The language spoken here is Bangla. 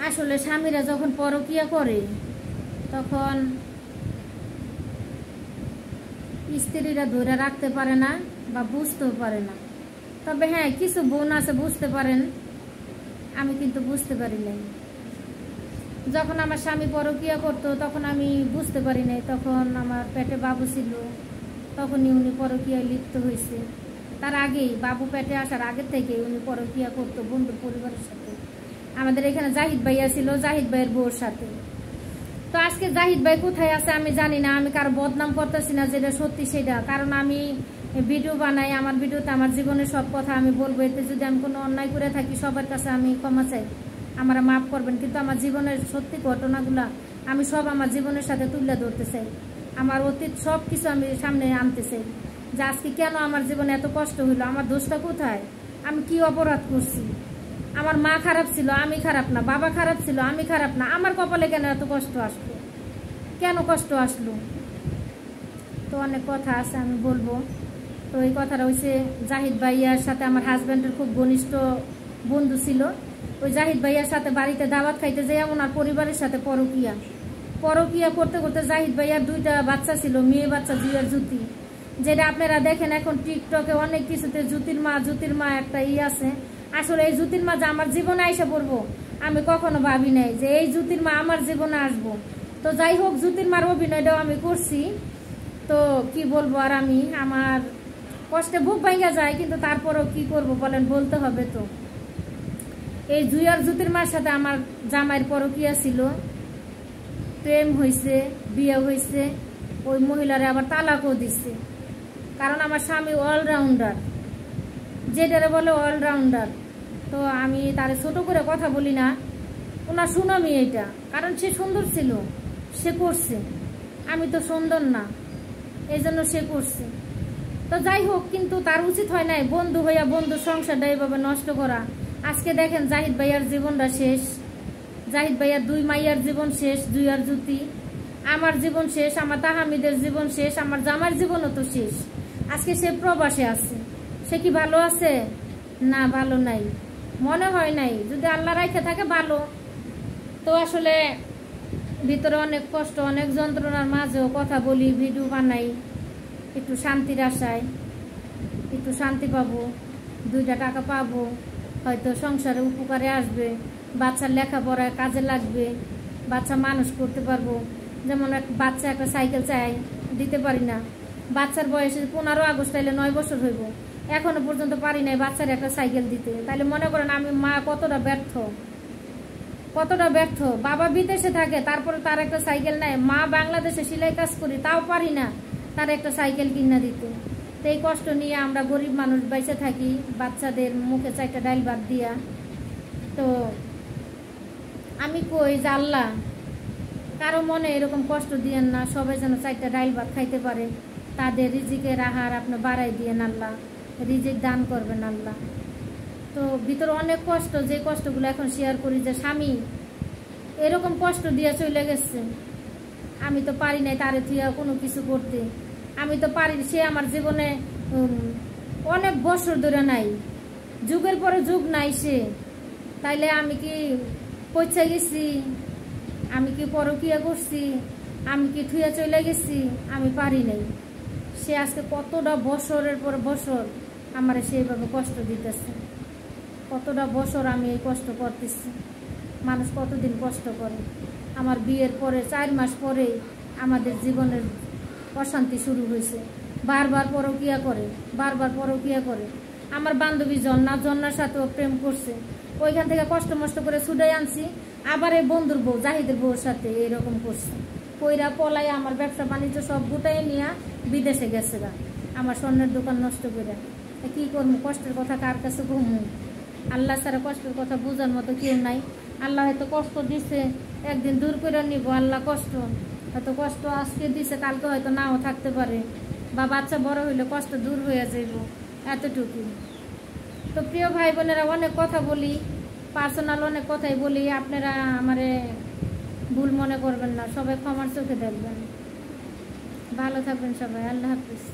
আসলে স্বামীরা যখন পরকিয়া করে তখন স্ত্রীরা ধরে রাখতে পারে না বা বুঝতেও পারে না। তবে হ্যাঁ, কিছু বোন আছে বুঝতে পারেন, আমি কিন্তু বুঝতে পারি নাই। যখন আমার স্বামী পরকিয়া করতো তখন আমি বুঝতে পারি নাই, তখন আমার পেটে বাবু ছিল, তখনই উনি পরকিয়ায় লিপ্ত হয়েছে। তার আগেই, বাবু পেটে আসার আগে থেকে উনি পরকিয়া করতো বন্ধুর পরিবারের সাথে। আমাদের এখানে জাহিদ ভাইয়া ছিল, জাহিদ ভাইয়ের বউর সাথে। তো আজকে জাহিদ ভাই কোথায় আছে আমি জানি না, আমি কারো বদনাম করতেছি না, যেটা সত্যি সেটা। কারণ আমি ভিডিও বানাই, আমার ভিডিওতে আমার জীবনের সব কথা আমি বলবো। এতে যদি আমি কোনো অন্যায় করে থাকি সবার কাছে আমি ক্ষমা চাই, আমরা মাফ করবেন। কিন্তু আমার জীবনের সত্যি ঘটনাগুলা আমি সব আমার জীবনের সাথে তুলে ধরতে চাই, আমার অতীত সব কিছু আমি সামনে আনতে চাই, যে আজকে কেন আমার জীবনে এত কষ্ট হইলো, আমার দোষটা কোথায়, আমি কি অপরাধ করছি। আমার মা খারাপ ছিল, আমি খারাপ না। বাবা খারাপ ছিল, আমি খারাপ না। আমার কপালে কেন এত কষ্ট আসলো, কেন কষ্ট আসলো? তো অনেক কথা আছে আমি বলবো। তো এই কথাটা হচ্ছে, জাহিদ ভাইয়ার সাথে আমার হাজব্যান্ডের খুব ঘনিষ্ঠ বন্ধু ছিল। ওই জাহিদ ভাইয়ার সাথে বাড়িতে দাওয়াত খাইতে যাই, ওনার পরিবারের সাথে পরকিয়া করতে করতে জাহিদ ভাইয়ার 2টা বাচ্চা ছিল, মেয়ে বাচ্চা, জুয়ার জ্যোতি। যেটা আপনারা দেখেন এখন টিকটকে অনেক কিছুতে জ্যোতির মা একটা আছে। আসলে এই জ্যোতির মা যে আমার জীবনে আইসা পড়বো আমি কখনো ভাবি নাই, যে এই জ্যোতির মা আমার জীবনে আসবো। তো যাই হোক, জ্যোতির মার অভিনয়টাও আমি করছি। তো কি বলবো আর, আমি আমার কষ্টে বুক ভাঙা যায়, কিন্তু তারপরও কি করব বলেন, বলতে হবে তো। এই জুয়ার জ্যোতির মার সাথে আমার জামাইয়ের পরকিয়া ছিল, প্রেম হয়েছে, বিয়ে হয়েছে। ওই মহিলারে আবার তালাকও দিচ্ছে, কারণ আমার স্বামী অলরাউন্ডার, যেটারে বলে অলরাউন্ডার। তো আমি তারে ছোট করে কথা বলি না, ওনার সুনামি এটা, কারণ সে সুন্দর ছিল, সে করছে। আমি তো সুন্দর না, এই জন্য সে করছে। তো যাই হোক, কিন্তু তার উচিত হয় নাই বন্ধু হইয়া বন্ধু সংসারটা এইভাবে নষ্ট করা। আজকে দেখেন জাহিদ ভাইয়ার জীবনটা শেষ, জাহিদ ভাইয়ার 2 মাইয়ার জীবন শেষ, জুয়ার জ্যোতি। আমার জীবন শেষ, আমার তাহামিদের জীবন শেষ, আমার জামার জীবনও তো শেষ। আজকে সে প্রবাসে আছে, সে কি ভালো আছে? না, ভালো নাই, মনে হয় নাই। যদি আল্লাহ রাখে থাকে ভালো। তো আসলে ভিতরে অনেক কষ্ট, অনেক যন্ত্রণার মাঝেও কথা বলি, ভিডিও বানাই, একটু শান্তির আশায়, একটু শান্তি পাবো, 2টা টাকা পাবো, হয়তো সংসারে উপকারে আসবে, বাচ্চার লেখাপড়ায় কাজে লাগবে, বাচ্চা মানুষ করতে পারবো। যেমন এক বাচ্চা একটা সাইকেল চাই, দিতে পারি না। বাচ্চার বয়সে 15 আগস্ট আইলে 9 বছর হইব, এখনো পর্যন্ত পারি নাই বাচ্চার একটা সাইকেল দিতে। তাহলে মনে করেন আমি মা কতটা ব্যর্থ, কতটা ব্যর্থ। বাবা বিদেশে থাকে, তারপরে তার একটা সাইকেল নাই। মা বাংলাদেশে সেলাই কাজ করি, তাও পারি না তার একটা সাইকেল কিনা দিতে। তো এই কষ্ট নিয়ে আমরা গরিব মানুষ বেঁচে থাকি, বাচ্চাদের মুখে 4টা ডাল ভাত দিয়া। তো আমি কই যে আল্লাহ, কারো মনে এরকম কষ্ট দিয়েন না, সবাই যেন 4টা ডাল ভাত খাইতে পারে। তাদের রিজিকের আহার আপনি বাড়াই দিয়েন আল্লাহ, রিজিক দান করবেন আল্লাহ। তো ভিতরে অনেক কষ্ট, যে কষ্টগুলো এখন শেয়ার করি, যে স্বামী এরকম কষ্ট দিয়ে চলে গেছে। আমি তো পারি নাই তারে থিয়া কোনো কিছু করতে, আমি তো পারি। সে আমার জীবনে অনেক বছর ধরে নাই, যুগের পরে যুগ নাই সে। তাইলে আমি কি পৌঁছে গেছি? আমি কি পরকিয়া করছি? আমি কি থুয়া চলে গেছি? আমি পারি নাই। সে আজকে কতটা বছরের পর বছর আমার সেইভাবে কষ্ট দিতেছে, কতটা বছর আমি এই কষ্ট করতেছি। মানুষ কতদিন কষ্ট করে। আমার বিয়ের পরে 4 মাস পরেই আমাদের জীবনের অশান্তি শুরু হয়েছে। বারবার পরকিয়া করে, বারবার পরকিয়া করে। আমার বান্ধবী জন্নার সাথেও প্রেম করছে, ওইখান থেকে কষ্ট মষ্ট করে ছুটাই আনছি। আবার এই বন্ধুর বউ, জাহিদের বউর সাথে এরকম করছে। কইরা পলাই আমার ব্যবসা বাণিজ্য সব গুটাই নিয়ে বিদেশে গেছে গা, আমার স্বর্ণের দোকান নষ্ট করে। কি করবো, কষ্টের কথা কার কাছে ঘুমু? আল্লাহ ছাড়া কষ্টের কথা বোঝার মতো কেউ নাই। আল্লাহ হয়তো কষ্ট দিছে, একদিন দূর করে নিব। আল্লাহ কষ্ট হয়তো, কষ্ট আজকে দিছে, কালকে হয়তো নাও থাকতে পারে, বা বাচ্চা বড় হইলে কষ্ট দূর হয়ে যাইব, এতটুকু। তো প্রিয় ভাই বোনেরা, অনেক কথা বলি, পার্সোনাল অনেক কথাই বলি, আপনারা আমারে ভুল মনে করবেন না, সবাই ক্ষমার চোখে দেখবেন। ভালো থাকবেন সবাই, আল্লাহ হাফিজ।